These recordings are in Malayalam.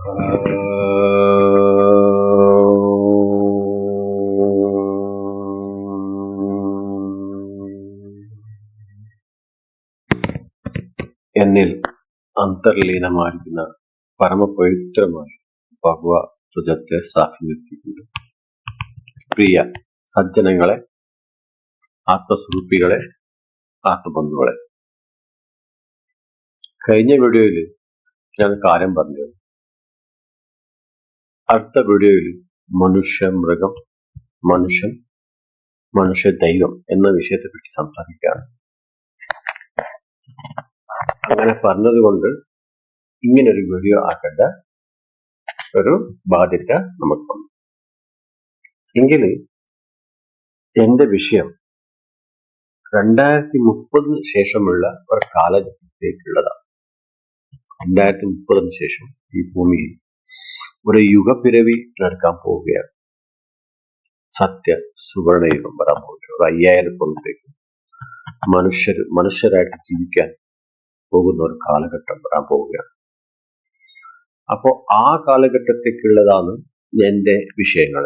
എന്നിൽ അന്തർലീനമായിരിക്കുന്ന പരമപവിത്രമായ ഭഗവ ധ്വജത്തെ സാക്ഷി നിർത്തിയിട്ടുണ്ട്. പ്രിയ സജ്ജനങ്ങളെ, ആത്മസ്വരൂപികളെ, ആത്മബന്ധുക്കളെ, കഴിഞ്ഞ വീഡിയോയിൽ ഞാൻ കാര്യം പറഞ്ഞത് അടുത്ത വീഡിയോയിൽ മനുഷ്യ മൃഗം, മനുഷ്യൻ, മനുഷ്യ ദൈവം എന്ന വിഷയത്തെ പറ്റി സംസാരിക്കുകയാണ്. അങ്ങനെ പറഞ്ഞത് കൊണ്ട് ഇങ്ങനൊരു വീഡിയോ ആക്കേണ്ട ഒരു ബാധ്യത നമുക്ക് വന്നു. എങ്കിൽ എന്റെ വിഷയം 2030 ശേഷമുള്ള ഒരു കാലഘട്ടത്തേക്കുള്ളതാണ്. 2030 ശേഷം ഈ ഭൂമിയിൽ ഒരു യുഗപ്പിരവി നടക്കാൻ പോവുകയാണ്. സത്യ സുവർണയുഗം വരാൻ പോവുകയാണ്. ഒരു 5000 കൊല്ലത്തേക്ക് മനുഷ്യരായിട്ട് ജീവിക്കാൻ പോകുന്ന ഒരു കാലഘട്ടം വരാൻ പോവുകയാണ്. അപ്പോ ആ കാലഘട്ടത്തേക്കുള്ളതാണ് എന്റെ വിഷയങ്ങൾ.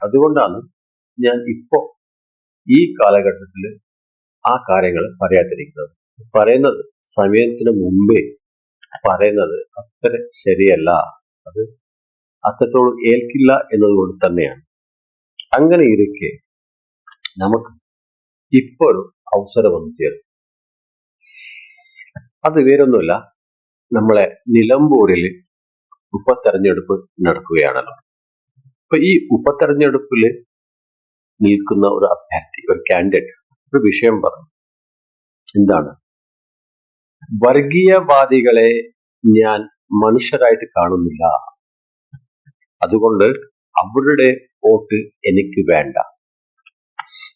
അതുകൊണ്ടാണ് ഞാൻ ഇപ്പോ ഈ കാലഘട്ടത്തിൽ ആ കാര്യങ്ങൾ പറയാതിരിക്കുന്നത്. പറയുന്നത് സമയത്തിന് മുമ്പേ പറയുന്നത് അത്ര ശരിയല്ല, അത് അത്രത്തോളം ഏൽക്കില്ല എന്നതുകൊണ്ട് തന്നെയാണ്. അങ്ങനെ ഇരിക്കെ നമുക്ക് ഇപ്പോഴും അവസരം വന്നു ചേർന്നു. അത് വേറൊന്നുമില്ല, നമ്മളെ നിലമ്പൂരിൽ ഉപതെരഞ്ഞെടുപ്പ് നടക്കുകയാണല്ലോ. അപ്പൊ ഈ ഉപതെരഞ്ഞെടുപ്പിൽ നിൽക്കുന്ന ഒരു അഭ്യർത്ഥി, ഒരു കാൻഡിഡേറ്റ് ഒരു വിഷയം പറഞ്ഞു. എന്താണ്? വർഗീയവാദികളെ ഞാൻ മനുഷ്യരായിട്ട് കാണുന്നില്ല, അതുകൊണ്ട് അവരുടെ വോട്ട് എനിക്ക് വേണ്ട.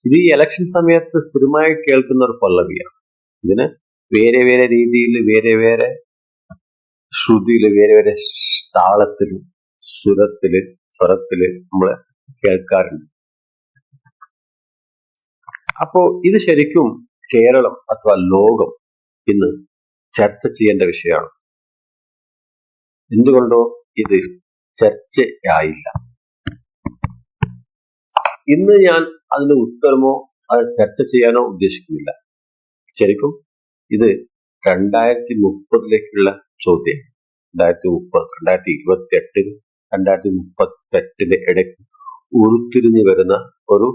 ഇത് ഈ ഇലക്ഷൻ സമയത്ത് സ്ഥിരമായി കേൾക്കുന്ന ഒരു പല്ലവിയാണ്. ഇതിന് വേറെ വേറെ രീതിയിൽ, വേറെ വേറെ ശ്രുതിയില്, വേറെ വേറെ താളത്തില്, സ്വരത്തില് നമ്മൾ കേൾക്കാറുണ്ട്. അപ്പോ ഇത് ശരിക്കും കേരളം അഥവാ ലോകം ഇന്ന് ചർച്ച ചെയ്യേണ്ട വിഷയമാണ്. എന്തുകൊണ്ടോ ഇത് ചർച്ചയായില്ല. ഇന്ന് ഞാൻ അതിന്റെ ഉത്തരമോ അത് ചർച്ച ചെയ്യാനോ ഉദ്ദേശിക്കുന്നില്ല. ശരിക്കും ഇത് 2030 ചോദ്യം. 2030, 2028, 2038 ഇടയ്ക്ക് ഉരുത്തിരിഞ്ഞു വരുന്ന ഒരു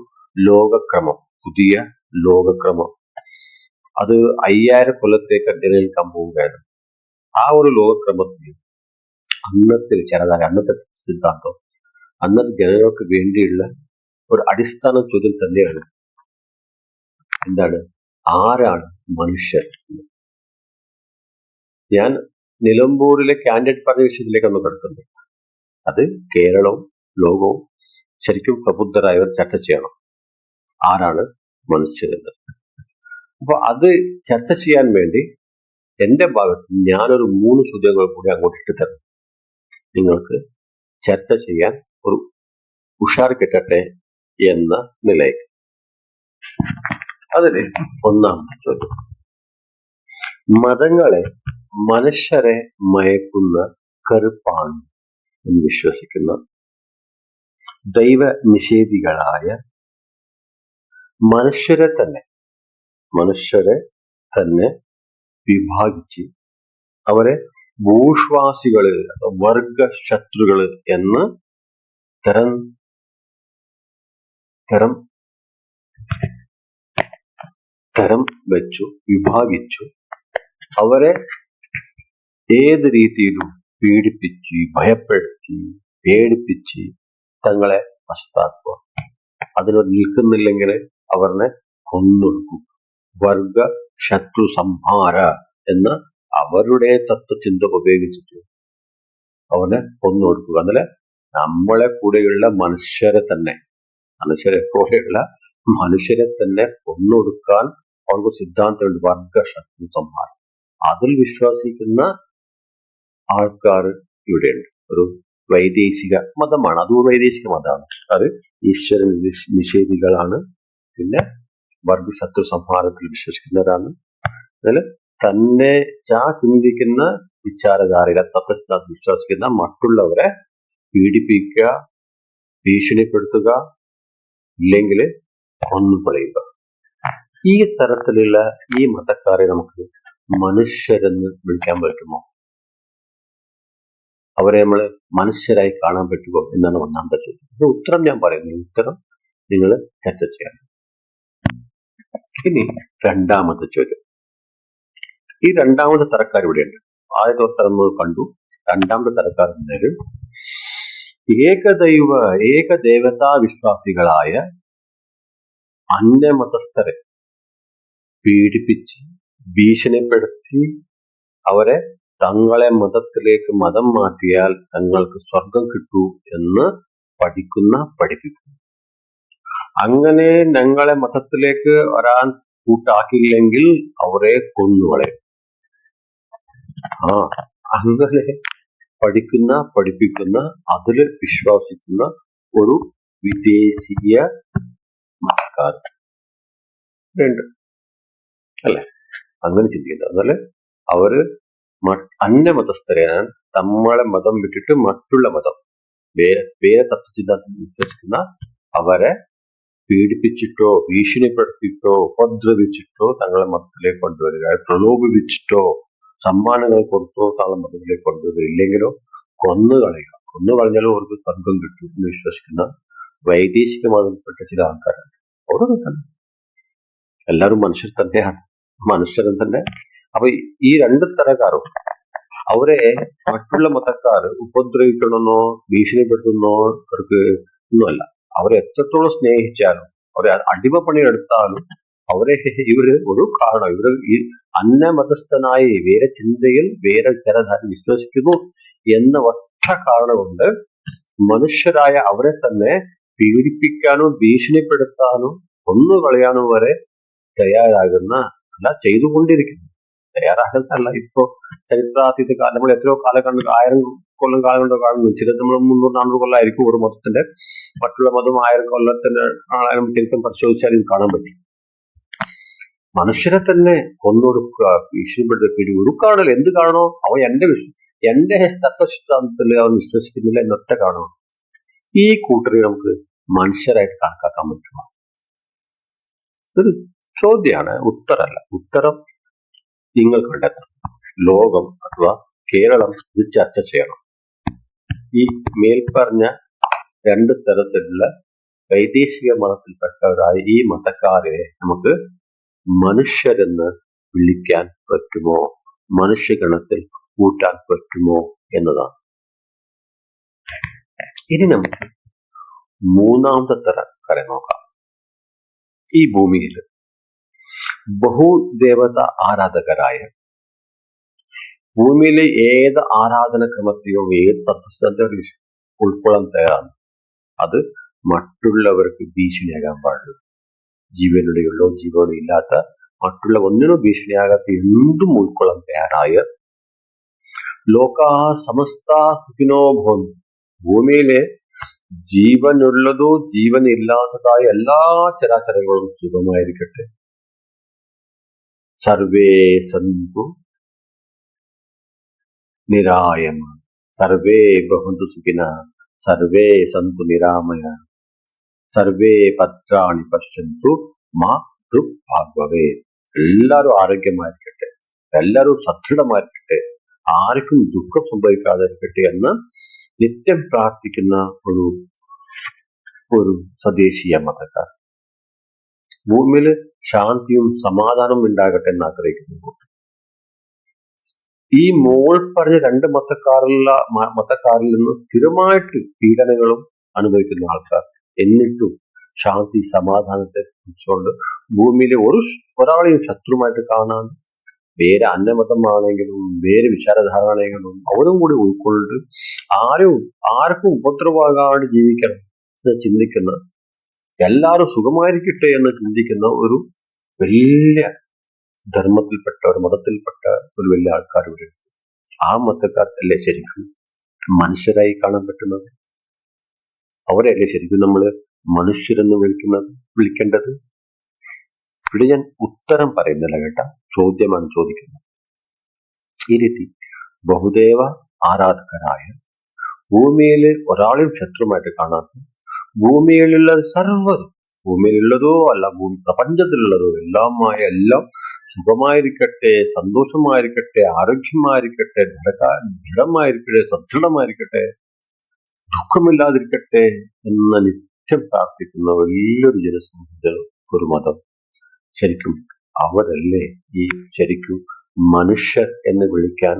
ലോകക്രമം, പുതിയ ലോകക്രമം, അത് 5000 കൊല്ലത്തേക്ക് നിലനിൽക്കാൻ പോവുകയാണ്. ആ ഒരു ലോകക്രമത്തിൽ അന്നത്തെ വിചാരധാര, അന്നത്തെ സിദ്ധാന്തം, അന്നത്തെ ജനങ്ങൾക്ക് വേണ്ടിയുള്ള ഒരു അടിസ്ഥാന ചോദ്യം തന്നെയാണ്. എന്താണ്? ആരാണ് മനുഷ്യർ? ഞാൻ നിലമ്പൂരിലെ കാൻഡിഡേറ്റ് പറഞ്ഞ വിഷയത്തിലേക്കൊന്നും കിടക്കുന്നത്. അത് കേരളവും ലോകവും ശരിക്കും പ്രബുദ്ധരായവർ ചർച്ച ചെയ്യണം. ആരാണ് മനുഷ്യരെന്ന്? അപ്പൊ അത് ചർച്ച ചെയ്യാൻ വേണ്ടി എന്റെ ഭാഗത്ത് ഞാനൊരു 3 ചോദ്യങ്ങൾ കൂടി അങ്ങോട്ട് ഇട്ടുതരാം. നിങ്ങൾക്ക് ചർച്ച ചെയ്യാൻ ഒരു ഉഷാർ കിട്ടട്ടെ എന്ന നിലയിൽ. അതിന് ഒന്നാമത്തെ ചോദ്യം: മതങ്ങളെ മനുഷ്യരെ മയക്കുന്ന കറുപ്പാണ് എന്ന് വിശ്വസിക്കുന്ന ദൈവ നിഷേധികളായ മനുഷ്യരെ തന്നെ വിഭാഗിച്ച് അവരെ ഭൂഷ്വാസികള്, വർഗ ശത്രുക്കള് എന്ന് തരം വെച്ചു വിഭാഗിച്ചു അവരെ ഏത് രീതിയിലും പീഡിപ്പിച്ച്, ഭയപ്പെടുത്തി, പേടിപ്പിച്ച് തങ്ങളെ വശത്താക്കുക. അതിന് നിൽക്കുന്നില്ലെങ്കിൽ അവരെ കൊന്നൊടുക്കും. വർഗ ശത്രു സംഹാര എന്ന അവരുടെ തത്വചിന്ത ഉപയോഗിച്ചിട്ട് അവനെ കൊന്നൊടുക്കുക. അതിലെ നമ്മളെ കൂടെയുള്ള മനുഷ്യരെ തന്നെ കൊന്നൊടുക്കാൻ അവർക്ക് സിദ്ധാന്തമുണ്ട്. വർഗ ശത്രു സംഹാരം. അതിൽ വിശ്വസിക്കുന്ന ആൾക്കാർ ഇവിടെയുണ്ട്. ഒരു വൈദേശിക മതമാണ്, അത് വൈദേശിക മതമാണ്. അത് ഈശ്വര നിഷേധികളാണ്. പിന്നെ വർഗശത്രു സംഹാരത്തിൽ വിശ്വസിക്കുന്നവരാണ്. അതിൽ തന്നെ ചിന്തിക്കുന്ന വിചാരധാരയിലെ തത്വസിദ്ധാന്തം വിശ്വസിക്കുന്ന മറ്റുള്ളവരെ പീഡിപ്പിക്കുക, ഭീഷണിപ്പെടുത്തുക, ഇല്ലെങ്കിൽ കൊന്നുകളയുക. ഈ തരത്തിലുള്ള ഈ മതക്കാരെ നമുക്ക് മനുഷ്യരെന്ന് വിളിക്കാൻ പറ്റുമോ? അവരെ നമ്മൾ മനുഷ്യരായി കാണാൻ പറ്റുമോ എന്നാണ് ഒന്നാമത്തെ ചോദ്യം. ഇത് ഉത്തരം ഞാൻ പറയുന്നു, ഉത്തരം നിങ്ങൾ ചർച്ച ചെയ്യണം. ഇനി രണ്ടാമത്തെ ചോദ്യം. ഈ രണ്ടാമത്തെ തരക്കാർ ഇവിടെയുണ്ട്. ആദ്യത്തെ ഉത്തരം നമ്മൾ കണ്ടു. രണ്ടാമത്തെ തരക്കാർ എന്തായാലും ഏകദേവതാ വിശ്വാസികളായ അന്യമതസ്ഥരെ പീഡിപ്പിച്ച് ഭീഷണിപ്പെടുത്തി അവരെ തങ്ങളെ മതത്തിലേക്ക് മതം മാറ്റിയാൽ തങ്ങൾക്ക് സ്വർഗം കിട്ടൂ എന്ന് പഠിപ്പിക്കുന്നു. അങ്ങനെ ഞങ്ങളെ മതത്തിലേക്ക് വരാൻ കൂട്ടാക്കിയില്ലെങ്കിൽ അവരെ കൊന്നുകളയും. അങ്ങനെ പഠിപ്പിക്കുന്ന അതില് വിശ്വസിക്കുന്ന ഒരു വിദേശീയ മതക്കാർ ഉണ്ട് അല്ലെ? അങ്ങനെ ചിന്തിക്കുന്നത്. അതുപോലെ അവര് അന്യമതസ്ഥരെ, നമ്മളെ മതം വിട്ടിട്ട് മറ്റുള്ള മതം വേറെ തത്വചിന്താന്തം വിശ്വസിക്കുന്ന അവരെ പീഡിപ്പിച്ചിട്ടോ ഭീഷണിപ്പെടുത്തിയിട്ടോ ഉപദ്രവിച്ചിട്ടോ തങ്ങളെ മതത്തിലേക്ക് കൊണ്ടുവരിക, പ്രലോഭിപ്പിച്ചിട്ടോ സമ്മാനങ്ങൾ കൊടുത്തോ തങ്ങളെ മതത്തിലേക്ക് കൊണ്ടുവരിക, ഇല്ലെങ്കിലോ കൊന്നുകളയുക. കൊന്നുകളഞ്ഞാലും അവർക്ക് സ്വർഗം കിട്ടും എന്ന് വിശ്വസിക്കുന്ന വൈദേശിക മതത്തിൽപ്പെട്ട ചില ആൾക്കാരുണ്ട്. ഓരോ തന്നെ എല്ലാവരും മനുഷ്യർ തന്നെയാണ്, മനുഷ്യരും തന്നെ. അപ്പൊ ഈ രണ്ട് തരക്കാരും അവരെ മറ്റുള്ള മതക്കാർ ഉപദ്രവിക്കണമെന്നോ ഭീഷണിപ്പെടുത്തുന്നോ അവർക്ക് ഒന്നുമല്ല. അവരെ എത്രത്തോളം സ്നേഹിച്ചാലും അവരെ അടിമപ്പണി എടുത്താലും അവരെ ഇവര് ഒരു കാരണം, ഇവര് ഈ അന്യമതസ്ഥനായി വേറെ ചിന്തയിൽ വേറെ വിചാരധാര വിശ്വസിക്കുന്നു എന്ന ഒറ്റ കാരണം കൊണ്ട് മനുഷ്യരായ അവരെ തന്നെ പീഡിപ്പിക്കാനോ ഭീഷണിപ്പെടുത്താനോ കൊന്നുകളയാനോ വരെ തയ്യാറാകുന്ന അല്ല ചെയ്തുകൊണ്ടിരിക്കുന്നു. തയ്യാറാകുന്നതല്ല. ഇപ്പോ ചരിത്രാതീത കാലം നമ്മൾ എത്രയോ കാലം കണ്ട് 1000 കൊല്ലം കാലം കൊണ്ട് കാണുന്നു. ചില നമ്മൾ 300-400 കൊല്ലമായിരിക്കും ഒരു മതത്തിന്റെ, മറ്റുള്ള മതം 1000 കൊല്ലത്തിന്റെ ആളായാലും ചരിത്രം പരിശോധിച്ചാൽ ഇത് കാണാൻ പറ്റും. മനുഷ്യരെ തന്നെ കൊന്നൊടുക്കുക, ഭീഷണിപ്പെടുത്തി ഒരു കാണല്ലോ. എന്ത് കാണണോ അവൻ എന്റെ തത്വസിദ്ധാന്തത്തിൽ അവൻ വിശ്വസിക്കുന്നില്ല എന്നൊറ്റ കാണണോ. ഈ കൂട്ടരെ നമുക്ക് മനുഷ്യരായിട്ട് കണക്കാക്കാൻ പറ്റുമോ? ഒരു ചോദ്യമാണ്, ഉത്തരമല്ല. ഉത്തരം നിങ്ങൾ കണ്ടെത്തണം. ലോകം അഥവാ കേരളം ഇത് ചർച്ച ചെയ്യണം. ഈ മേൽപ്പറഞ്ഞ രണ്ട് തരത്തിലുള്ള വൈദേശിക മതത്തിൽപ്പെട്ടവരായ ഈ മതക്കാരെ നമുക്ക് മനുഷ്യരെന്ന് വിളിക്കാൻ പറ്റുമോ, മനുഷ്യഗണത്തിൽ കൂട്ടാൻ പറ്റുമോ എന്നതാണ്. ഇനി നമുക്ക് മൂന്നാമത്തെ തരക്കാരെ നോക്കാം. ഈ ഭൂമിയിൽ ബഹുദേവത ആരാധകരായ, ഭൂമിയിലെ ഏത് ആരാധനക്രമത്തെയോ ഏത് തത്വസ്ഥ ഉൾക്കൊള്ളാൻ തയ്യാറാണ്. അത് മറ്റുള്ളവർക്ക് ഭീഷണിയാകാൻ പാടില്ല. ജീവനുടെയുള്ളോ ജീവനോ ഇല്ലാത്ത മറ്റുള്ള ഒന്നിനോ ഭീഷണിയാകാത്ത എന്തും ഉൾക്കൊള്ളാൻ തയ്യാറായ ലോകാ സമസ്ത സുഖിനോ ഭവന്തു, ഭൂമിയിലെ ജീവനുള്ളതോ ജീവനില്ലാത്തതായ എല്ലാ ചരാചരങ്ങളും സുഖമായിരിക്കട്ടെ. സർവേ സന്തു നിരാമയ, സർവേ ഭവന്തു സുഖിന, സർവേ സന്തു നിരാമയ, സർവേ ഭദ്രാണി പശ്യന്തു മാ ദുഃഖാഗ്വവേ. എല്ലാവരും ആരോഗ്യമായിരിക്കട്ടെ, എല്ലാവരും സദൃഢമായിരിക്കട്ടെ, ആർക്കും ദുഃഖം സംഭവിക്കാതിരിക്കട്ടെ എന്ന് നിത്യം പ്രാർത്ഥിക്കുന്ന ഒരു സ്വദേശീയ മതക്കാർ. ഭൂമിയിൽ ശാന്തിയും സമാധാനവും ഉണ്ടാകട്ടെ എന്ന് ആഗ്രഹിക്കുന്നു. ഈ മോൾ പറഞ്ഞ രണ്ട് മതക്കാരിൽ നിന്ന് സ്ഥിരമായിട്ട് പീഡനങ്ങളും അനുഭവിക്കുന്ന ആൾക്കാർ, എന്നിട്ടും ശാന്തി സമാധാനത്തെ കുറിച്ചുകൊണ്ട് ഭൂമിയിലെ ഒരാളെയും ശത്രുമായിട്ട് കാണാൻ, വേറെ അന്യമതമാണെങ്കിലും വേറെ വിചാരധാരണയാണെങ്കിലും അവരും കൂടി ഉൾക്കൊണ്ട് ആർക്കും ഉപദ്രവമാകാണ്ട് ജീവിക്കണം എന്ന് ചിന്തിക്കുന്ന, എല്ലാവരും സുഖമായിരിക്കട്ടെ എന്ന് ചിന്തിക്കുന്ന ഒരു വലിയ ധർമ്മത്തിൽപ്പെട്ട ഒരു മതത്തിൽപ്പെട്ട ഒരു വലിയ ആൾക്കാർ ഇവിടെ. ആ മതക്കാർക്കല്ലേ ശരിക്കും മനുഷ്യരായി കാണാൻ പറ്റുന്നത്? അവരല്ലേ ശരിക്കും നമ്മൾ മനുഷ്യരെന്ന് വിളിക്കേണ്ടത്? ഇവിടെ ഞാൻ ഉത്തരം പറയുന്നില്ല കേട്ട, ചോദ്യമാണ് ചോദിക്കുന്നത്. ഈ രീതി ബഹുദേവ ആരാധകരായ, ഭൂമിയിൽ ഒരാളെയും ശത്രുമായിട്ട് കാണാത്ത, ഭൂമിയിലുള്ള സർവ്വതും, ഭൂമിയിലുള്ളതോ അല്ല ഭൂമി പ്രപഞ്ചത്തിലുള്ളതോ എല്ലാമായ എല്ലാം സുഖമായിരിക്കട്ടെ, സന്തോഷമായിരിക്കട്ടെ, ആരോഗ്യമായിരിക്കട്ടെ, ദൃഢമായിരിക്കട്ടെ, സദൃഢമായിരിക്കട്ടെ, ദുഃഖമില്ലാതിരിക്കട്ടെ എന്ന നിത്യം പ്രാർത്ഥിക്കുന്ന വലിയൊരു ജനസമൂഹത്തിൽ ഒരു മതം. ശരിക്കും അവരല്ലേ ഈ ശരിക്കും മനുഷ്യർ എന്ന് വിളിക്കാൻ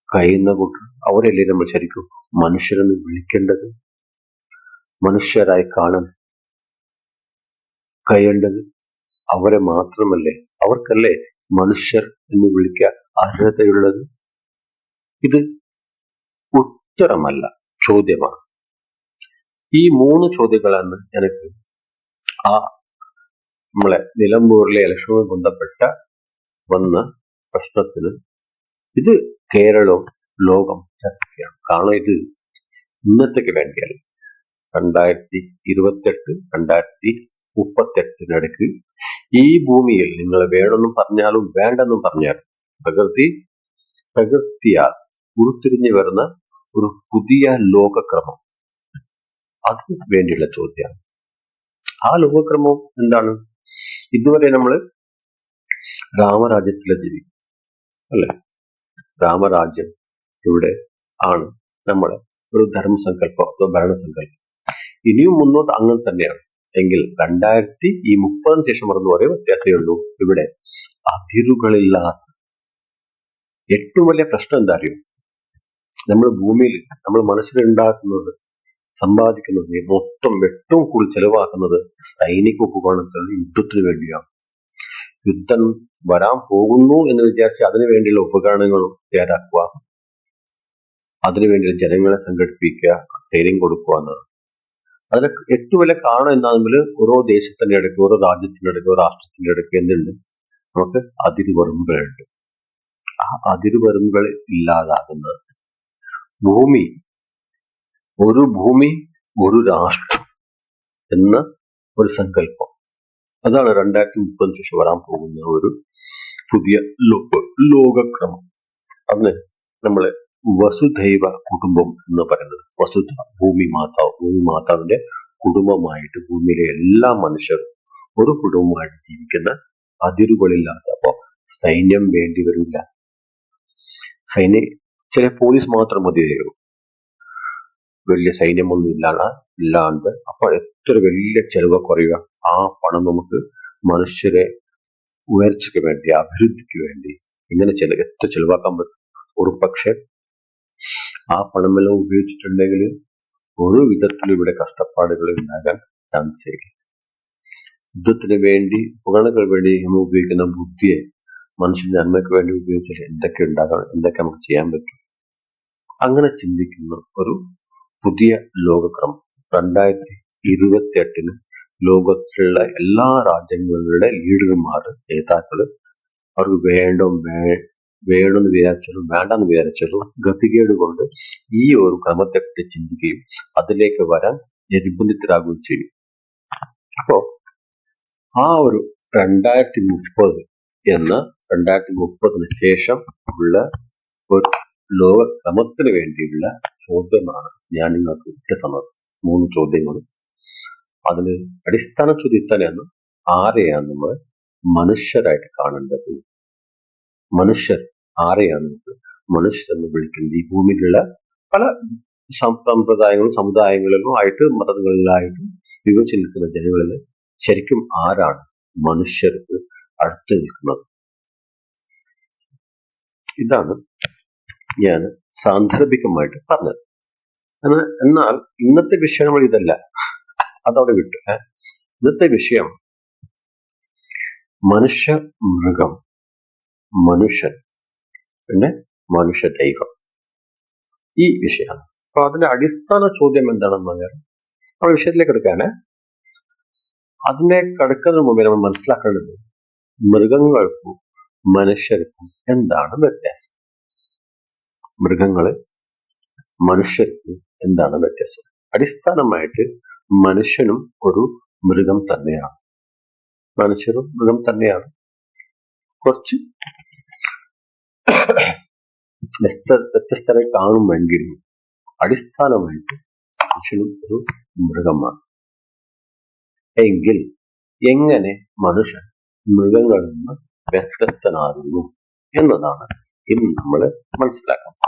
കഴിയുന്ന കൂട്ടർ? അവരല്ലേ നമ്മൾ ശരിക്കും മനുഷ്യരെന്ന് വിളിക്കേണ്ടത്, മനുഷ്യരായി കാണാൻ കഴിയേണ്ടത്? അവരെ മാത്രമല്ലേ, അവർക്കല്ലേ മനുഷ്യർ എന്ന് വിളിക്കാൻ അർഹതയുള്ളത്? ഇത് ഉത്തരമല്ല, ചോദ്യമാണ്. ഈ 3 ചോദ്യങ്ങളാണ് എനിക്ക് ആ നമ്മളെ നിലമ്പൂരിലെ ഇലക്ഷനുമായി ബന്ധപ്പെട്ട വന്ന പ്രശ്നത്തിന് ഇത് കേരളവും ലോകം ചർച്ച ചെയ്യണം. കാരണം ഇത് ഇന്നത്തേക്ക് വേണ്ടിയല്ല, 2028 2038 ഈ ഭൂമിയിൽ നിങ്ങൾ വേണമെന്നും പറഞ്ഞാലും വേണ്ടെന്നും പറഞ്ഞാലും പ്രകൃതിയാൽ ഉരുത്തിരിഞ്ഞു വരുന്ന ഒരു പുതിയ ലോകക്രമം, അതിന് വേണ്ടിയുള്ള ചോദ്യമാണ്. ആ ലോകക്രമം എന്താണ്? ഇതുവരെ നമ്മൾ രാമരാജ്യത്തിലെ ജീവിക്കും അല്ലെ? രാമരാജ്യം ഇവിടെ ആണ് നമ്മളെ ഒരു ധർമ്മസങ്കല്പം അതോ ഭരണസങ്കല്പം. ഇനിയും മുന്നോട്ട് അങ്ങനെ തന്നെയാണ് എങ്കിൽ 2030 ശേഷം പറഞ്ഞ ഒരേ വ്യത്യാസമേ ഉള്ളൂ. ഇവിടെ അതിരുകളില്ലാത്ത ഏറ്റവും വലിയ പ്രശ്നം എന്താ അറിയും? നമ്മൾ ഭൂമിയിൽ നമ്മൾ മനുഷ്യരുണ്ടാക്കുന്നത്, സമ്പാദിക്കുന്നത്, മൊത്തം ഏറ്റവും കൂടുതൽ ചെലവാക്കുന്നത് സൈനിക ഉപകരണത്തിൽ യുദ്ധത്തിന് വേണ്ടിയാണ്. യുദ്ധം വരാൻ പോകുന്നു എന്ന് വിചാരിച്ച് അതിനു വേണ്ടിയുള്ള ഉപകരണങ്ങൾ തയ്യാറാക്കുക, അതിനുവേണ്ടി ജനങ്ങളെ സംഘടിപ്പിക്കുക, ട്രെയിനിങ് കൊടുക്കുക എന്നാണ്. അതിന് ഏറ്റവും വലിയ കാരണം എന്താണെങ്കിൽ ഓരോ ദേശത്തിന്റെ ഇടയ്ക്ക്, ഓരോ രാജ്യത്തിന്റെ ഇടയ്ക്ക്, ഓരോ രാഷ്ട്രത്തിന്റെ ഇടയ്ക്ക് എന്തുണ്ട്? നമുക്ക് അതിരുവരമ്പുകളുണ്ട്. ആ അതിരുവരമ്പുകൾ ഇല്ലാതാകുന്ന ഭൂമി ഒരു രാഷ്ട്രം എന്ന ഒരു സങ്കല്പം, അതാണ് 2030 ശേഷം വരാൻ പോകുന്ന ഒരു പുതിയ ലോകക്രമം. അതിന് നമ്മള് വസുധൈവ കുടുംബം എന്ന് പറയുന്നത്, വസുധ ഭൂമി മാതാവിന്റെ കുടുംബമായിട്ട് ഭൂമിയിലെ എല്ലാ മനുഷ്യരും ഒരു കുടുംബമായിട്ട് ജീവിക്കുന്ന, അതിരുകളില്ലാത്ത. അപ്പോ സൈന്യം വേണ്ടി വരില്ല, ചില പോലീസ് മാത്രം മതിയാകും, വലിയ സൈന്യമൊന്നും ഇല്ലാണ്ട്. അപ്പൊ എത്ര വലിയ ചെലവ് കുറയുക? ആ പണം നമുക്ക് മനുഷ്യരെ ഉയർച്ചയ്ക്ക് വേണ്ടി, അഭിവൃദ്ധിക്ക് വേണ്ടി ഇങ്ങനെ എത്ര ചെലവാക്കാൻ പറ്റും? ഒരു പക്ഷെ ആ പണമെല്ലാം ഉപയോഗിച്ചിട്ടുണ്ടെങ്കിൽ ഒരു വിധത്തിലും ഇവിടെ കഷ്ടപ്പാടുകൾ ഉണ്ടാകാൻ ചാൻസ് ഇല്ല. യുദ്ധത്തിന് വേണ്ടി, ഉപകരണങ്ങൾ വേണ്ടി നമ്മൾ ഉപയോഗിക്കുന്ന ബുദ്ധിയെ മനുഷ്യന്റെ നന്മയ്ക്ക് വേണ്ടി ഉപയോഗിച്ചാൽ എന്തൊക്കെ ഉണ്ടാകാം, എന്തൊക്കെ നമുക്ക് ചെയ്യാൻ പറ്റും? അങ്ങനെ ചിന്തിക്കുന്ന ഒരു പുതിയ ലോകക്രമം 2028 ലോകത്തിലുള്ള എല്ലാ രാജ്യങ്ങളുടെ ലീഡർമാർ, നേതാക്കള് അവർക്ക് വേണമെന്ന് വിചാരിച്ചാലും വേണ്ടെന്ന് വിചാരിച്ചാലും ഗതികേട് കൊണ്ട് ഈ ഒരു ക്രമത്തെപ്പറ്റി ചിന്തിക്കുകയും അതിലേക്ക് വരാൻ നിർബന്ധിതരാകുകയും ചെയ്യും. അപ്പോ ആ ഒരു 2030 ശേഷം ഉള്ള ഒരു ലോകക്രമത്തിന് വേണ്ടിയുള്ള ചോദ്യമാണ് ഞാൻ നിങ്ങൾക്ക് ഇട്ട് തന്നത്. 3 ചോദ്യങ്ങൾ. അതിന് അടിസ്ഥാന ചോദ്യം തന്നെയാണ്, ആരെയാണ് നമ്മൾ മനുഷ്യരായിട്ട് കാണേണ്ടത്? മനുഷ്യർ ആരെയാണ് നമുക്ക് മനുഷ്യരെന്ന് വിളിക്കുന്നത്? ഈ ഭൂമിയിലുള്ള പല സമ്പ്രദായങ്ങളും സമുദായങ്ങളിലും ആയിട്ട്, മതങ്ങളിലായിട്ടും വിഭജിച്ച് നിൽക്കുന്ന ജനങ്ങളിൽ ശരിക്കും ആരാണ് മനുഷ്യർക്ക് അടുത്ത് നിൽക്കുന്നത്? ഇതാണ് ഞാൻ സാന്ദർഭികമായിട്ട് പറഞ്ഞത്. എന്നാൽ ഇന്നത്തെ വിഷയം നമ്മൾ ഇതല്ല, അതവിടെ വിട്ടു. ഇന്നത്തെ വിഷയം മനുഷ്യ മൃഗം, മനുഷ്യൻ, പിന്നെ മനുഷ്യ ദൈവം, ഈ വിഷയമാണ്. അപ്പൊ അതിന്റെ അടിസ്ഥാന ചോദ്യം എന്താണെന്ന് പറഞ്ഞാൽ, നമ്മൾ വിഷയത്തിലേക്ക് എടുക്കാന് അതിനെ കടക്കുന്നതിന് മുമ്പേ നമ്മൾ മനസ്സിലാക്കേണ്ടത് മൃഗങ്ങൾക്കും മനുഷ്യർക്കും എന്താണ് വ്യത്യാസം? മൃഗങ്ങള് മനുഷ്യർക്ക് എന്താണ് വ്യത്യാസം? അടിസ്ഥാനമായിട്ട് മനുഷ്യനും ഒരു മൃഗം തന്നെയാണ്, മനുഷ്യരും മൃഗം തന്നെയാണ്. കുറച്ച് വ്യത്യസ്തരെ കാണുമെങ്കിലും അടിസ്ഥാനമായിട്ട് മനുഷ്യനും ഒരു മൃഗമാണ്. എങ്കിൽ എങ്ങനെ മനുഷ്യൻ മൃഗങ്ങളിൽ നിന്ന് വ്യത്യസ്തനാകുന്നു എന്നതാണ് ഇന്ന് നമ്മൾ മനസ്സിലാക്കുന്നത്.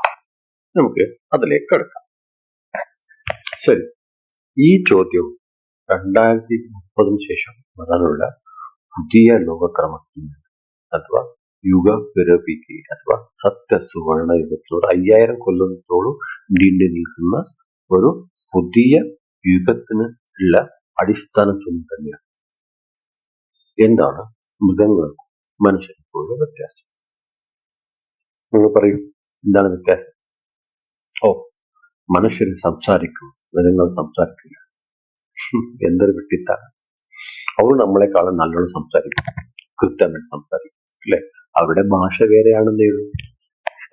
നമുക്ക് അതിലേക്ക് കടക്കാം. ശരി, ഈ ചോദ്യം 2030 ശേഷം വരാനുള്ള പുതിയ ലോകക്രമത്തിന് അഥവാ യുഗപിരവിക്ക് അഥവാ സത്യസുവർണ യുഗത്തോട് 5000 കൊല്ലത്തോളം നീണ്ടു നിൽക്കുന്ന ഒരു പുതിയ യുഗത്തിന് ഉള്ള അടിസ്ഥാന ചോദ്യം തന്നെയാണ്. എന്താണ് മൃഗങ്ങൾക്കും മനുഷ്യർക്കുള്ള വ്യത്യാസം? നിങ്ങൾ പറയൂ, എന്താണ് വ്യത്യാസം? മനുഷ്യർ സംസാരിക്കും, മൃഗങ്ങൾ സംസാരിക്കില്ല. എന്തൊരു വിട്ടിത്താണ്. അവർ നമ്മളെക്കാളും നല്ലോണം സംസാരിക്കും, കൃത്യമായിട്ട് സംസാരിക്കും അല്ലെ? അവരുടെ ഭാഷ വേറെയാണെന്നേ ഉള്ളൂ.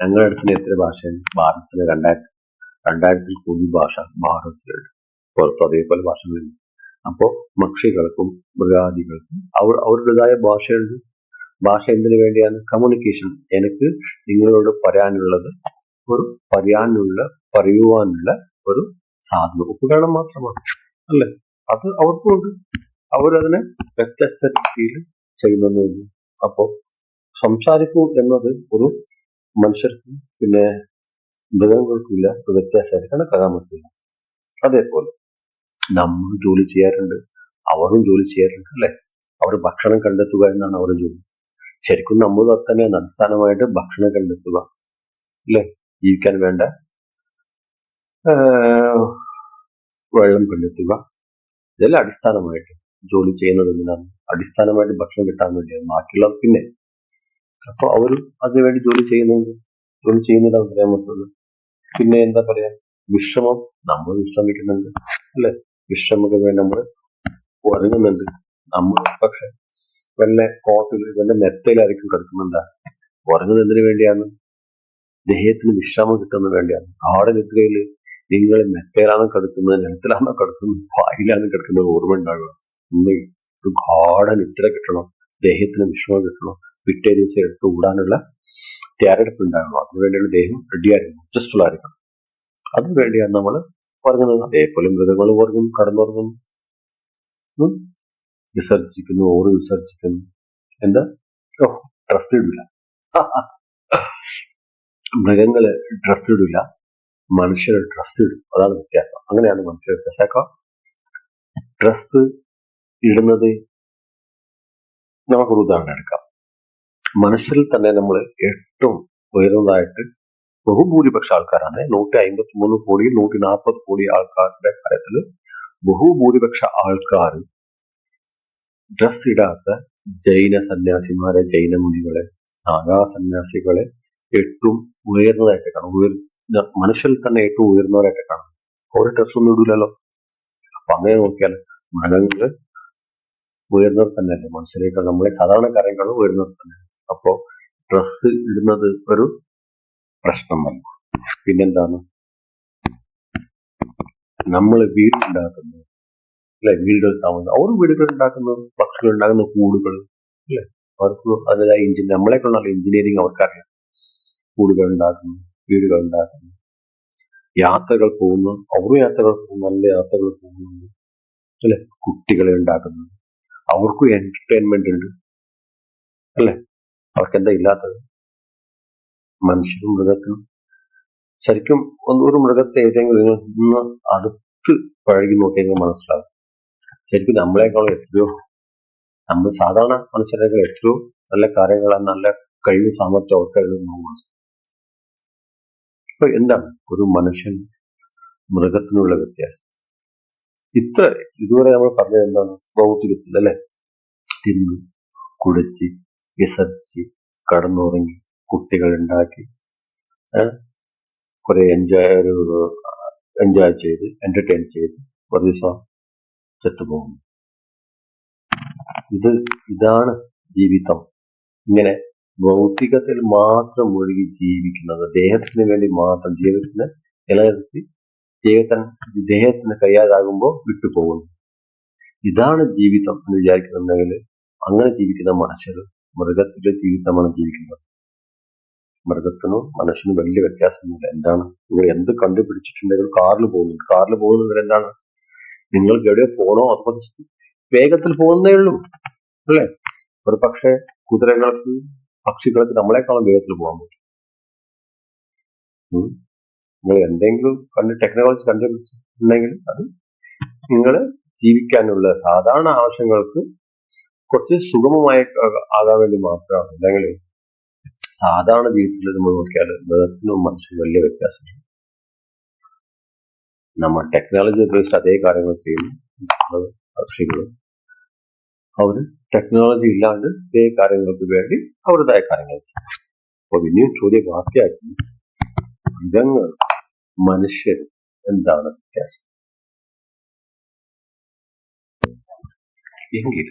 ഞങ്ങളുടെ അടുത്തിന് എത്ര ഭാഷയാണ്? ഭാരതത്തിന് 2000 കൂടുതൽ ഭാഷ ഭാരതത്തിലുണ്ട്. പുറത്തും അതേപോലെ ഭാഷകളുണ്ട്. അപ്പോൾ പക്ഷികൾക്കും മൃഗാദികൾക്കും അവരുടേതായ ഭാഷയുണ്ട്. ഭാഷ എന്തിനു വേണ്ടിയാണ്? കമ്മ്യൂണിക്കേഷൻ. എനിക്ക് നിങ്ങളോട് പറയാനുള്ളത് പറയുവാനുള്ള ഒരു സാധനം, ഉപകരണം മാത്രമാണ് അല്ലെ? അത് അവർക്കുണ്ട്. അവരതിനെ വ്യത്യസ്ത രീതിയിൽ ചെയ്യുന്നു. അപ്പോ സംസാരിക്കൂ എന്നത് ഒരു മനുഷ്യർക്കും പിന്നെ മൃഗങ്ങൾക്കില്ല ഒരു വ്യത്യാസമായിട്ട് കണക്കാക്കാൻ പറ്റില്ല. അതേപോലെ നമ്മൾ ജോലി ചെയ്യാറുണ്ട്, അവരും ജോലി ചെയ്യാറുണ്ട് അല്ലെ? അവർ ഭക്ഷണം കണ്ടെത്തുക എന്നാണ് അവരുടെ ജോലി. ശരിക്കും നമ്മൾ തന്നെ അടിസ്ഥാനമായിട്ട് ഭക്ഷണം കണ്ടെത്തുക അല്ലെ? ജീവിക്കാൻ വേണ്ട വെള്ളം കണ്ടെത്തുക, ഇതെല്ലാം അടിസ്ഥാനമായിട്ട് ജോലി ചെയ്യുന്നത് എന്തിനാണ്? അടിസ്ഥാനമായിട്ട് ഭക്ഷണം കിട്ടാൻ വേണ്ടിയാണ്. ബാക്കിയുള്ള പിന്നെ അപ്പൊ അവരും അതിനുവേണ്ടി ജോലി ചെയ്യുന്നതാണ് പറയാൻ പറ്റുള്ളൂ. പിന്നെ എന്താ പറയാ, വിശ്രമം. നമ്മൾ വിശ്രമിക്കുന്നുണ്ട് അല്ലെ? വിശ്രമത്തിന് വേണ്ടി നമ്മൾ ഉറങ്ങുന്നുണ്ട്. നമ്മൾ പക്ഷെ വല്ല കോട്ടിൽ വല്ല മെത്തയിലായിരിക്കും കിടക്കുന്നുണ്ടാ. ഉറങ്ങുന്നത് എന്തിനു വേണ്ടിയാണ്? ദേഹത്തിന് വിശ്രാമം കിട്ടുന്നതിന് വേണ്ടിയാണ്. ആടെ നിദ്രയില് നിങ്ങൾ മെത്തയിലാണോ കിടക്കുന്നത്, നിലത്തിലാണോ കിടക്കുന്നത്, വായിലാണോ കിടക്കുന്നത് ഓർമ്മ ഉണ്ടാകുക. ഒരു ഗാഢ നിദ്ര കിട്ടണം, ദേഹത്തിന് വിശ്രമം കിട്ടണം, പിറ്റേ ദിവസം എടുത്ത് ഓടാനുള്ള തയ്യാറെടുപ്പ് ഉണ്ടാകണം. അതിനുവേണ്ടിയുള്ള ദേഹം റെഡിയായിരിക്കണം, അഡ്ജസ്റ്റ്ഫുൾ ആയിരിക്കണം. അതിനുവേണ്ടിയാണ് നമ്മൾ ഉറങ്ങുന്നത്. അതേപോലെ മൃഗങ്ങൾ ഉറങ്ങുന്നു, കടന്നുറങ്ങുന്നു, വിസർജിക്കുന്നു, ഓറ് വിസർജിക്കുന്നു. എന്താ? ഡ്രസ് ഇടില്ല. മൃഗങ്ങള് ഡ്രസ് ഇടില്ല, മനുഷ്യർ ഡ്രസ് ഇടും. അതാണ് വ്യത്യാസം. അങ്ങനെയാണ് മനുഷ്യർ വ്യത്യാസമാക്കുക. ഡ്രസ് ഇടുന്നത് നമുക്കൊരു ഉദാഹരണം എടുക്കാം. മനുഷ്യരിൽ തന്നെ നമ്മൾ ഏറ്റവും ഉയർന്നതായിട്ട് ബഹുഭൂരിപക്ഷ ആൾക്കാരാണ്. 153 കോടി 140 കോടി ആൾക്കാരുടെ കാര്യത്തിൽ ബഹുഭൂരിപക്ഷ ആൾക്കാർ ഡ്രസ് ഇടാത്ത ജൈന സന്യാസിമാരെ, ജൈന മുനികളെ, നാഗാ സന്യാസികളെ ഏറ്റവും ഉയർന്നതായിട്ട് കാണും. മനുഷ്യരിൽ തന്നെ ഏറ്റവും ഉയർന്നവരായിട്ട് കാണും. ഒരു ഡ്രസ് ഒന്നും ഇടൂലല്ലോ. അപ്പൊ അങ്ങനെ നോക്കിയാൽ മൃഗങ്ങള് ഉയർന്നവർ തന്നെയല്ലേ മനുഷ്യരേക്കാൾ, നമ്മളെ സാധാരണക്കാരേക്കാളും ഉയർന്നവർ തന്നെ. അപ്പോ ഡ്രസ് ഇടുന്നത് ഒരു പ്രശ്നമല്ല. പിന്നെന്താണ്? നമ്മൾ വീടുണ്ടാക്കുന്നത് അല്ലെ? വീടുകൾ താമസം, അവർ വീടുകൾ ഉണ്ടാക്കുന്നത്, പക്ഷികൾ ഉണ്ടാകുന്ന കൂടുകൾ അല്ലെ? അവർക്ക് അതിനായി നമ്മളെക്കുള്ള എഞ്ചിനീയറിംഗ് അവർക്കറിയാം. കൂടുകൾ ഉണ്ടാക്കുന്നു, വീടുകൾ ഉണ്ടാക്കുന്നു, യാത്രകൾ പോകുന്നു, അവരും യാത്രകൾ പോകുന്നു, നല്ല യാത്രകൾ പോകുന്നു അല്ലെ? കുട്ടികളെ ഉണ്ടാക്കുന്നു, അവർക്കും എന്റർടൈൻമെന്റ് ഉണ്ട് അല്ലെ? അവർക്കെന്താ ഇല്ലാത്തത്? മനുഷ്യരും മൃഗത്തിനും. ശരിക്കും ഒരു മൃഗത്തെ ഏതെങ്കിലും ഒന്ന് അടുത്ത് പഴകി നോക്കിയെങ്കിൽ മനസ്സിലാവും. ശരിക്കും നമ്മളെക്കാളും എത്രയോ, നമ്മൾ സാധാരണ മനുഷ്യരെക്കാൾ എത്രയോ നല്ല കാര്യങ്ങളാണ്, നല്ല കഴിവ് സാമർത്ഥ്യം അവർക്കായിരുന്നു മനസ്സിലാവും. ഇപ്പൊ എന്താണ് ഒരു മനുഷ്യൻ മൃഗത്തിനുള്ള വ്യത്യാസം? ഇതുവരെ നമ്മൾ പറഞ്ഞത് എന്താണ്? ഭൗതികത്തിൽ അല്ലെ? തിന്നു, കുടിച്ച്, വിസർജിച്ച്, കടന്നുറങ്ങി, കുട്ടികൾ ഉണ്ടാക്കി, കുറെ എൻജോയ് ചെയ്ത്, എന്റർടൈൻ ചെയ്ത് ഒരു ദിവസം ചത്തുപോകുന്നു. ഇതാണ് ജീവിതം. ഇങ്ങനെ ഭൗതികത്തിൽ മാത്രം മുഴുകി ജീവിക്കുന്നത്, ദേഹത്തിന് വേണ്ടി മാത്രം, ജീവിതത്തിന് നിലനിർത്തി ദേഹത്തിന് കഴിയാതാകുമ്പോൾ വിട്ടുപോകുന്നു. ഇതാണ് ജീവിതം എന്ന് വിചാരിക്കുന്നുണ്ടെങ്കിൽ അങ്ങനെ ജീവിക്കുന്ന മനുഷ്യർ മൃഗത്തിന്റെ ജീവിതമാണ് ജീവിക്കുന്നത്. മൃഗത്തിനും മനുഷ്യനും വലിയ വ്യത്യാസമൊന്നുമില്ല. എന്താണ്, നിങ്ങൾ എന്ത് കണ്ടുപിടിച്ചിട്ടുണ്ടെങ്കിലും കാറിൽ പോകുന്നത് എന്താണ്, നിങ്ങൾക്ക് എവിടെ പോകണോ അതുപോലെ വേഗത്തിൽ പോകുന്നേ ഉള്ളൂ അല്ലേ? ഒരു പക്ഷേ കുതിരകൾക്ക് പക്ഷികൾക്ക് നമ്മളെക്കാളും വേഗത്തിൽ പോകാൻ പറ്റും. നിങ്ങൾ എന്തെങ്കിലും ടെക്നോളജി കണ്ടുപിടിച്ചിട്ടുണ്ടെങ്കിൽ അത് നിങ്ങൾ ജീവിക്കാനുള്ള സാധാരണ ആവശ്യങ്ങൾക്ക് കുറച്ച് സുഗമമായി ആകാൻ വേണ്ടി മാത്രമാണ്. അല്ലെങ്കിൽ സാധാരണ ജീവിതത്തിൽ നമ്മൾ നോക്കിയാൽ മൃഗത്തിനും മനുഷ്യനും വലിയ വ്യത്യാസമില്ല. നമ്മൾ ടെക്നോളജി ഉപയോഗിച്ച് അതേ കാര്യങ്ങൾ ചെയ്യുന്നു. പക്ഷികളും അവർ ടെക്നോളജി ഇല്ലാണ്ട് ഇതേ കാര്യങ്ങൾക്ക് വേണ്ടി അവരുടേതായ കാര്യങ്ങൾ ചെയ്യും. അപ്പൊ ഇനിയും ചോദ്യം ബാക്കിയാക്കി, മൃഗങ്ങൾ മനുഷ്യർ എന്താണ് വ്യത്യാസം? എങ്കിൽ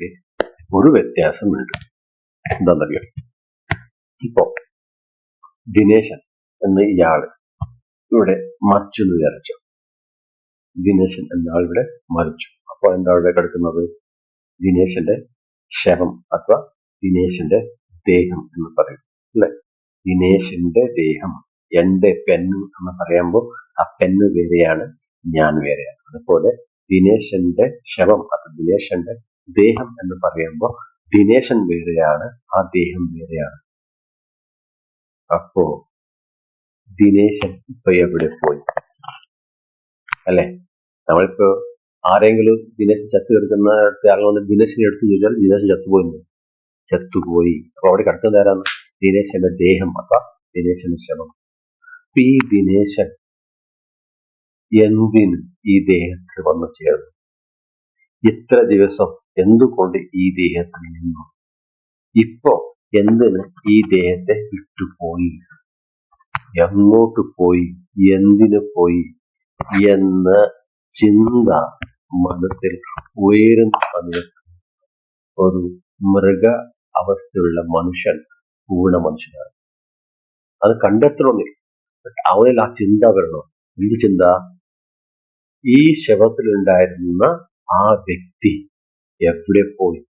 ഒരു വ്യത്യാസമുണ്ട്. എന്താണെന്നറിയാം? ഇപ്പോ ദിനേശൻ എന്ന ഇയാള് ഇവിടെ മരിച്ചു എന്ന് വിചാരിച്ചു. ദിനേശൻ എന്ന ആൾ ഇവിടെ മരിച്ചു. അപ്പൊ എന്താ ഇവിടെ കിടക്കുന്നത്? ദിനേശന്റെ ശവം അഥവാ ദിനേശന്റെ ദേഹം എന്ന് പറയും അല്ലെ? ദിനേശന്റെ ദേഹം, എന്റെ പെണ്ണ് എന്ന് പറയുമ്പോൾ ആ പെണ്ണ് വേറെയാണ്, ഞാൻ വേറെയാണ്. അതുപോലെ ദിനേശന്റെ ശവം അത് ദിനേശന്റെ ദേഹം എന്ന് പറയുമ്പോൾ ദിനേശൻ വേറെയാണ്, ആ ദേഹം വേറെയാണ്. അപ്പോ ദിനേശൻ ഇപ്പൊ എവിടെ പോയി അല്ലെ? നമ്മളിപ്പോ ആരെങ്കിലും ദിനേശൻ ചത്തു കിടക്കുന്ന ആളുകൊണ്ട് ദിനേശനെ എടുത്തു ചോദിച്ചാൽ ദിനേശൻ ചത്തുപോയി. അപ്പൊ അവിടെ കിടക്കുന്ന ആരാണ്? ദിനേശന്റെ ദേഹം അഥവാ ദിനേശന്റെ ശവം. ഈ ദിനേശൻ എന്തിന് ഈ ദേഹത്തിൽ വന്നു ചേർന്നു? ഇത്ര ദിവസം എന്തുകൊണ്ട് ഈ ദേഹത്തിൽ നിന്നു? ഇപ്പോ എന്തിന് ഈ ദേഹത്തെ വിട്ടുപോയി? എങ്ങോട്ട് പോയി? എന്തിനു പോയി എന്ന ചിന്ത മനസ്സിൽ ഉയരുന്ന സമയത്ത് ഒരു മൃഗ അവസ്ഥയുള്ള മനുഷ്യൻ പൂർണ്ണ മനുഷ്യനാണ്. അത് കണ്ടെത്തണമെന്നില്ല, അവനിൽ ആ ചിന്ത വരണം. എന്ത് ചിന്ത? ഈ ശവത്തിലുണ്ടായിരുന്ന ആ വ്യക്തി എവിടെ പോയി?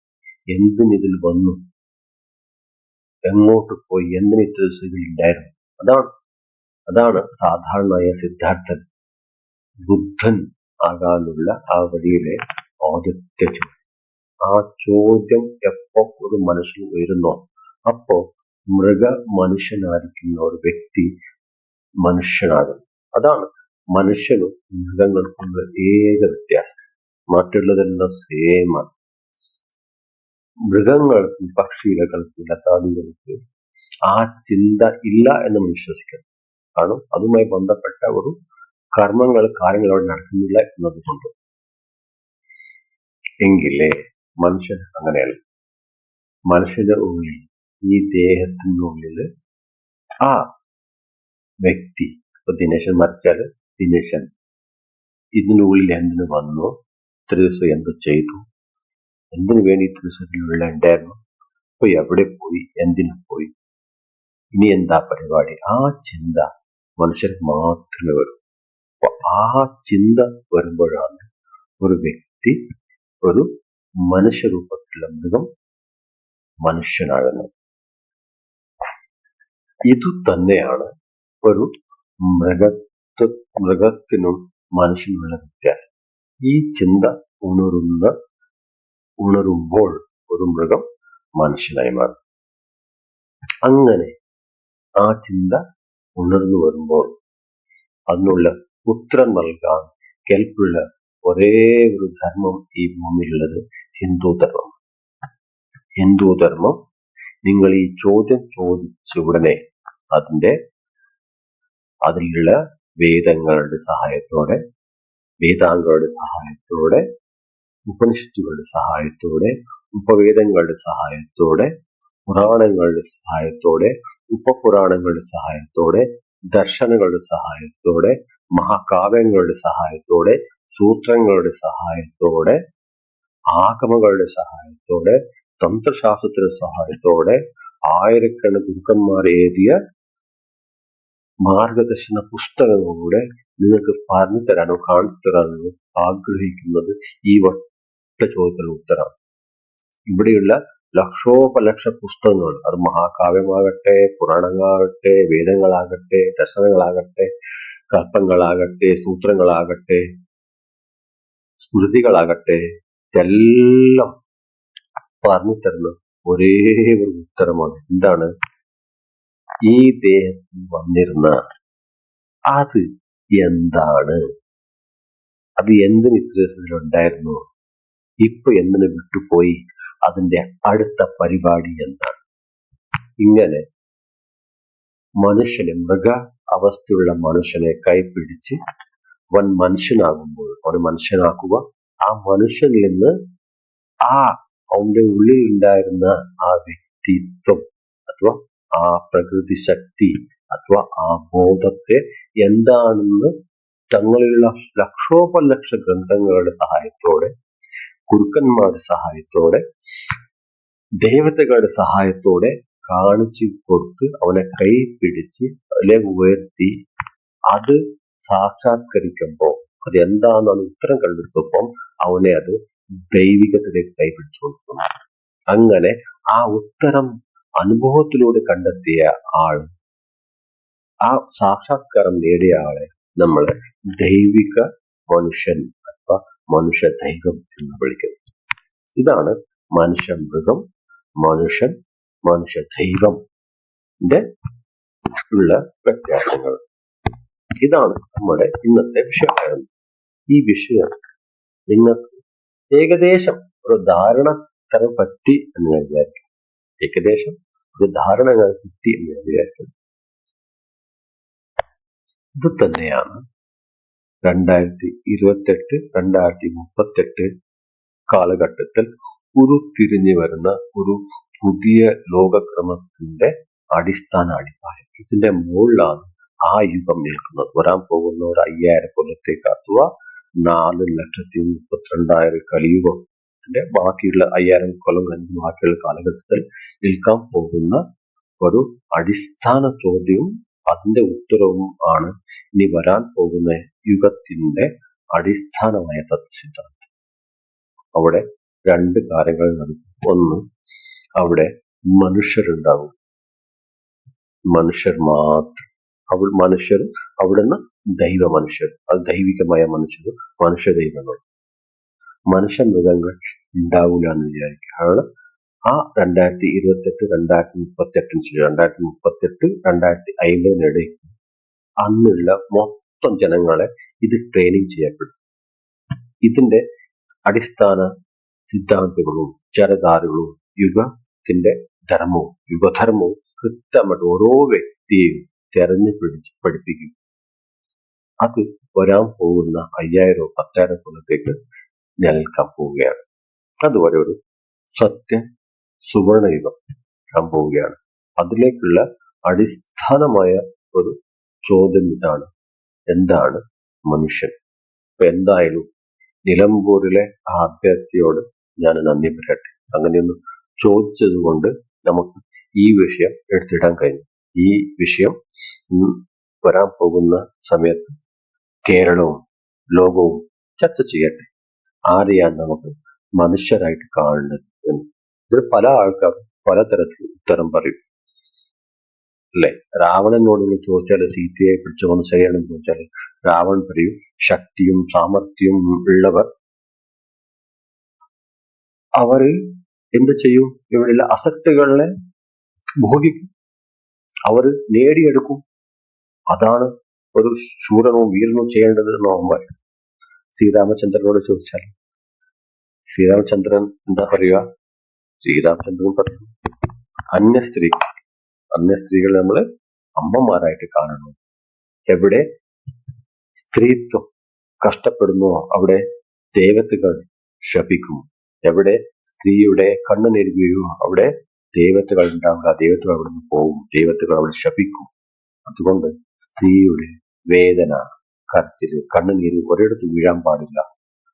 എന്തിനിതിൽ വന്നു? എങ്ങോട്ട് പോയി? എന്തിന് ഇത്ര ദിവസം ഇതിലുണ്ടായിരുന്നു? അതാണ് സാധാരണയായ സിദ്ധാർത്ഥൻ ബുദ്ധൻ ആകാനുള്ള ആ വഴിയിലെ ആദ്യത്തെ ചോദ്യം. ആ ചോദ്യം എപ്പോ ഒരു മനുഷ്യൻ ഉയരുന്നോ അപ്പോ മൃഗ മനുഷ്യനായിരിക്കുന്ന ഒരു വ്യക്തി മനുഷ്യനാകുന്നു. അതാണ് മനുഷ്യനും മൃഗങ്ങൾക്കുള്ള ഏക വ്യത്യാസം. മറ്റുള്ളതെല്ലാം സെയിമാണ്. മൃഗങ്ങൾക്ക്, പക്ഷികൾക്ക്, ലതാദികൾക്ക് ആ ചിന്ത ഇല്ല എന്ന് വിശ്വസിക്കണം. കാരണം അതുമായി ബന്ധപ്പെട്ട ഒരു കാര്യങ്ങൾ അവിടെ നടക്കുന്നില്ല എന്നതുകൊണ്ട്. എങ്കിലേ മനുഷ്യൻ അങ്ങനെയല്ല. മനുഷ്യന്റെ ഉള്ളിൽ, ഈ ദേഹത്തിനുള്ളിൽ ആ വ്യക്തി, ഇപ്പൊ ദിനേശൻ മരിച്ചാല് ദിനേശൻ ഇതിനുള്ളിൽ എന്തിനു വന്നു, ഇത്ര ദിവസം എന്ത് ചെയ്തു, എന്തിനു വേണ്ടി ഇത്ര ദിവസത്തിനുള്ള ഉണ്ടായിരുന്നു, ഇപ്പൊ എവിടെ പോയി, എന്തിനു പോയി, ഇനി എന്താ പരിപാടി, ആ ചിന്ത മനുഷ്യൻ മാത്രമേ വരും. അപ്പൊ ആ ചിന്ത വരുമ്പോഴാണ് ഒരു വ്യക്തി, ഒരു മനുഷ്യരൂപത്തിലുള്ള മൃഗം മനുഷ്യനാകുന്നത്. ഇതു തന്നെയാണ് ഒരു മൃഗത്തിനും മനുഷ്യനുള്ള വ്യത്യാസം. ഈ ചിന്ത ഉണരുമ്പോൾ ഒരു മൃഗം മനുഷ്യനായി മാറും. അങ്ങനെ ആ ചിന്ത ഉണർന്നു വരുമ്പോൾ അതിനുള്ള ഉത്തരം നൽകാൻ കെൽപ്പുള്ള ഒരേ ഒരു ധർമ്മം ഈ ഭൂമിയിലുള്ളത് ഹിന്ദു ധർമ്മം. ഹിന്ദു ധർമ്മം നിങ്ങൾ ഈ ചോദ്യം ചോദിച്ച ഉടനെ അതിലുള്ള വേദങ്ങളുടെ സഹായത്തോടെ, വേദാംഗങ്ങളുടെ സഹായത്തോടെ, ഉപനിഷത്തുകളുടെ സഹായത്തോടെ, ഉപവേദങ്ങളുടെ സഹായത്തോടെ, പുരാണങ്ങളുടെ സഹായത്തോടെ, ഉപപുരാണങ്ങളുടെ സഹായത്തോടെ, ദർശനങ്ങളുടെ സഹായത്തോടെ, മഹാകാവ്യങ്ങളുടെ സഹായത്തോടെ, സൂത്രങ്ങളുടെ സഹായത്തോടെ, ആഗമങ്ങളുടെ സഹായത്തോടെ, തന്ത്രശാസ്ത്രത്തിന്റെ സഹായത്തോടെ, ആയിരക്കണക്കിന് ഗുരുക്കന്മാർ എഴുതിയ മാർഗദർശന പുസ്തകങ്ങളിലൂടെ നിങ്ങൾക്ക് പറഞ്ഞു തരാനോ കാണിച്ചു തരാനോ ആഗ്രഹിക്കുന്നത് ഈ ഒറ്റ ചോദ്യത്തിന് ഉത്തരമാണ്. ഇവിടെയുള്ള ലക്ഷോപലക്ഷ പുസ്തകങ്ങൾ, അത് മഹാകാവ്യമാകട്ടെ, പുരാണങ്ങളാകട്ടെ, വേദങ്ങളാകട്ടെ, ദർശനങ്ങളാകട്ടെ, കൽപ്പങ്ങളാകട്ടെ, സൂത്രങ്ങളാകട്ടെ, സ്മൃതികളാകട്ടെ, ഇതെല്ലാം പറഞ്ഞു തരുന്ന ഒരേ ഒരു ഉത്തരമാണ്. എന്താണ്? ഈ ദേഹത്തിൽ വന്നിരുന്ന അത് എന്താണ്? അത് എന്തിന് ഇത്ര ഉണ്ടായിരുന്നു? ഇപ്പൊ എന്തിനു വിട്ടുപോയി? അതിന്റെ അടുത്ത പരിപാടി എന്താണ്? ഇങ്ങനെ മനുഷ്യനെ, മൃഗ അവസ്ഥയുള്ള മനുഷ്യനെ കൈപിടിച്ച് അവൻ മനുഷ്യനാകുമ്പോൾ ഒരു മനുഷ്യനാക്കുക, ആ മനുഷ്യനിൽ നിന്ന് ആ അവന്റെ ഉള്ളിൽ ഉണ്ടായിരുന്ന ആ വ്യക്തിത്വം അഥവാ ആ പ്രകൃതി ശക്തി അഥവാ ആ ബോധത്തെ എന്താണെന്ന് തങ്ങളിലുള്ള ലക്ഷോപലക്ഷ ഗ്രന്ഥങ്ങളുടെ സഹായത്തോടെ, കുറുക്കന്മാരുടെ സഹായത്തോടെ, ദേവതകളുടെ സഹായത്തോടെ കാണിച്ചു കൊടുത്ത് അവനെ കൈ പിടിച്ച് അതിലേക്ക് ഉയർത്തി അത് സാക്ഷാത്കരിക്കുമ്പോൾ അത് എന്താണെന്നാണ് ഉത്തരം കണ്ടെടുത്തപ്പം അവനെ അത് ദൈവികത്തിലേക്ക് കൈപിടിച്ചു കൊടുക്കുന്നു. അങ്ങനെ ആ ഉത്തരം അനുഭവത്തിലൂടെ കണ്ടെത്തിയ ആൾ, ആ സാക്ഷാത്കാരം നേടിയ ആളെ നമ്മൾ ദൈവിക മനുഷ്യൻ അഥവാ മനുഷ്യ ദൈവം എന്ന് വിളിക്കുന്നു. ഇതാണ് മനുഷ്യ മൃഗം, മനുഷ്യൻ, മനുഷ്യ ദൈവത്തിന്റെ ഉള്ള വ്യത്യാസങ്ങൾ. ഇതാണ് നമ്മുടെ ഇന്നത്തെ വിഷയമായിരുന്നു. ഈ വിഷയം നിങ്ങൾക്ക് ഏകദേശം ഒരു ധാരണ തരം പറ്റി എന്ന് ഞാൻ വിചാരിക്കും. ഏകദേശം ഒരു ധാരണ കിട്ടി എന്ന് ഞാൻ വിചാരിക്കുന്നു. ഇത് തന്നെയാണ് 2028, 2038 കാലഘട്ടത്തിൽ ഉരുത്തിരിഞ്ഞു വരുന്ന ഒരു പുതിയ ലോകക്രമത്തിന്റെ അടിസ്ഥാന അടിപ്പായം. ഇതിന്റെ മുകളിലാണ് ആ യുഗം നിൽക്കുന്നത്. വരാൻ പോകുന്ന ഒരു 5000 കൊല്ലത്തേക്ക് അഥവാ 4,32,000 കലിയുഗത്തിന്റെ ബാക്കിയുള്ള 5000 കൊല്ലം കഴിഞ്ഞ് ബാക്കിയുള്ള കാലഘട്ടത്തിൽ നിൽക്കാൻ പോകുന്ന ഒരു അടിസ്ഥാന ചോദ്യവും അതിന്റെ ഉത്തരവും ആണ് ഇനി വരാൻ പോകുന്ന യുഗത്തിന്റെ അടിസ്ഥാനമായ തത്വസിദ്ധാന്തം. അവിടെ 2 കാര്യങ്ങൾ നടക്കും. ഒന്ന്, അവിടെ മനുഷ്യരുണ്ടാവും, മനുഷ്യർ മാത്രം. മനുഷ്യർ അവിടുന്ന് ദൈവ മനുഷ്യർ, അത് ദൈവികമായ മനുഷ്യർ, മനുഷ്യ ദൈവങ്ങൾ. മനുഷ്യ മൃഗങ്ങൾ ഉണ്ടാവില്ല എന്ന് വിചാരിക്കുക. കാരണം ആ 2028, 2038, 2050 അന്നുള്ള മൊത്തം ജനങ്ങളെ ഇത് ട്രെയിനിങ് ചെയ്യപ്പെടും. ഇതിന്റെ അടിസ്ഥാന സിദ്ധാന്തങ്ങളും ചരധാരകളും യുഗത്തിന്റെ ധർമ്മവും യുഗധർമ്മവും കൃത്യമായിട്ട് ഓരോ വ്യക്തിയെയും തെരഞ്ഞുപിടിച്ച് പഠിപ്പിക്കും. അത് വരാൻ പോകുന്ന 5000 10,000 കൊല്ലത്തേക്ക് നിലനിൽക്കാൻ പോവുകയാണ്. അതുവരെ ഒരു സത്യ സുവർണയുഗം വരാൻ പോവുകയാണ്. അതിലേക്കുള്ള അടിസ്ഥാനമായ ഒരു ചോദ്യം ഇതാണ്: എന്താണ് മനുഷ്യൻ? അപ്പൊ എന്തായാലും നിലമ്പൂരിലെ ആ അഭ്യർത്ഥിയോട് ഞാൻ നന്ദി പറയട്ടെ. അങ്ങനെയൊന്ന് ചോദിച്ചത് കൊണ്ട് നമുക്ക് ഈ വിഷയം എടുത്തിടാൻ കഴിഞ്ഞു. ഈ വിഷയം വരാൻ പോകുന്ന സമയത്ത് കേരളവും ലോകവും ചർച്ച ചെയ്യട്ടെ. ആരെയാണ് നമുക്ക് മനുഷ്യരായിട്ട് കാണേണ്ടത് എന്ന്. ഇതിൽ പല ആൾക്കാരും പലതരത്തിൽ ഉത്തരം പറയും അല്ലെ. രാവണനോട് ചോദിച്ചാൽ സീതയെ പിടിച്ചു വന്ന് ശരിയാണെന്ന് ചോദിച്ചാൽ രാവണൻ പറയും ശക്തിയും സാമർഥ്യവും ഉള്ളവർ അവര് എന്ത് ചെയ്യും? ഇവിടെയുള്ള അസക്തികളെ ഭോഗിക്കും, അവര് നേടിയെടുക്കും. അതാണ് ഒരു ശൂരനോ വീരനോ ചെയ്യേണ്ടത് നോക്കുമ്പോൾ. ശ്രീരാമചന്ദ്രനോട് ചോദിച്ചാൽ ശ്രീരാമചന്ദ്രൻ എന്താ പറയുക? ശ്രീരാമചന്ദ്രൻ പറയും അന്യ സ്ത്രീകൾ നമ്മൾ അമ്മമാരായിട്ട് കാണണം. എവിടെ സ്ത്രീത്വം കഷ്ടപ്പെടുന്നോ അവിടെ ദേവതകൾ ശപിക്കും. എവിടെ സ്ത്രീയുടെ കണ്ണു നേരുകയോ അവിടെ ദേവതകൾ ഉണ്ടാവില്ല, ദേവതകൾ അവിടെ നിന്ന് പോകും, ദേവതകൾ അവിടെ ശപിക്കും. അതുകൊണ്ട് സ്ത്രീയുടെ വേദന, കരച്ചില്, കണ്ണുനീര് ഒരിടത്ത് വീഴാൻ പാടില്ല.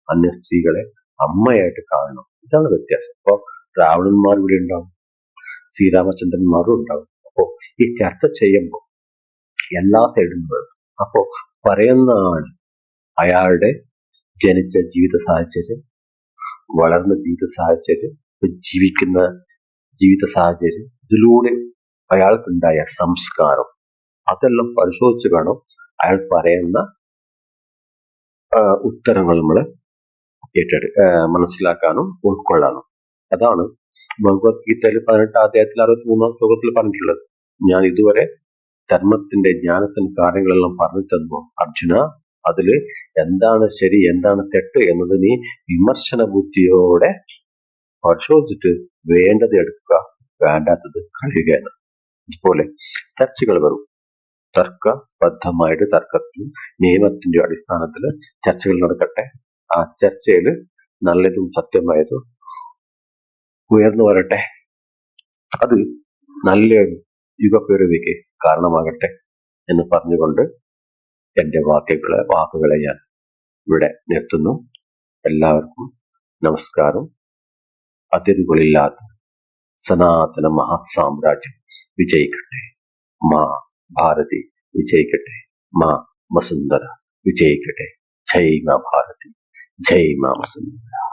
അന്യ സ്ത്രീകളെ അമ്മയായിട്ട് കാണണം. ഇതാണ് വ്യത്യാസം. അപ്പൊ രാവണന്മാർ ഇവിടെ ഉണ്ടാവും, ശ്രീരാമചന്ദ്രന്മാരും ഉണ്ടാവും. അപ്പോ ഈ ചർച്ച ചെയ്യുമ്പോൾ എല്ലാ സൈഡിൽ നിന്നും അപ്പോ പറയുന്ന ആൾ അയാളുടെ ജനിച്ച ജീവിത സാഹചര്യം, വളർന്ന ജീവിത സാഹചര്യം, ജീവിക്കുന്ന ജീവിത സാഹചര്യം, ഇതിലൂടെ അയാൾക്കുണ്ടായ സംസ്കാരം, അതെല്ലാം പരിശോധിച്ച് വേണം അയാൾ പറയുന്ന ഉത്തരങ്ങൾ നമ്മൾ മനസ്സിലാക്കാനും ഉൾക്കൊള്ളാനും. അതാണ് ഭഗവത്ഗീതയിൽ 18 അധ്യായത്തിൽ 63 ശ്ലോകത്തിൽ പറഞ്ഞിട്ടുള്ളത്. ഞാൻ ഇതുവരെ ധർമ്മത്തിന്റെ ജ്ഞാനത്തിന്റെ കാര്യങ്ങളെല്ലാം പറഞ്ഞു തന്നു അർജുന, അതില് എന്താണ് ശരി എന്താണ് തെറ്റ് എന്നത് നീ വിമർശന ബുദ്ധിയോടെ പരിശോധിച്ചിട്ട് വേണ്ടത് എടുക്കുക, വേണ്ടാത്തത് കളയുകയാണ്. അതുപോലെ ചർച്ചകൾ വരും. തർക്കബദ്ധമായിട്ട് തർക്കത്തിലും നിയമത്തിന്റെ അടിസ്ഥാനത്തിൽ ചർച്ചകൾ നടക്കട്ടെ. ആ ചർച്ചയിൽ നല്ലതും സത്യമായതും ഉയർന്നു വരട്ടെ. അത് നല്ല യുഗപ്പിറവിക്ക് കാരണമാകട്ടെ എന്ന് പറഞ്ഞുകൊണ്ട് എന്റെ വാക്കുകളെ ഞാൻ ഇവിടെ നിർത്തുന്നു. എല്ലാവർക്കും നമസ്കാരം. അതിരുകളില്ലാത്ത സനാതന മഹാസാമ്രാജ്യം വിജയിക്കട്ടെ. മാ ഭാരതി വിജയിക്കട്ടെ. മാ വസുന്ധര വിജയിക്കട്ടെ. ജയ് മാ ഭാരതി, ജയ് മാ വസുന്ധര.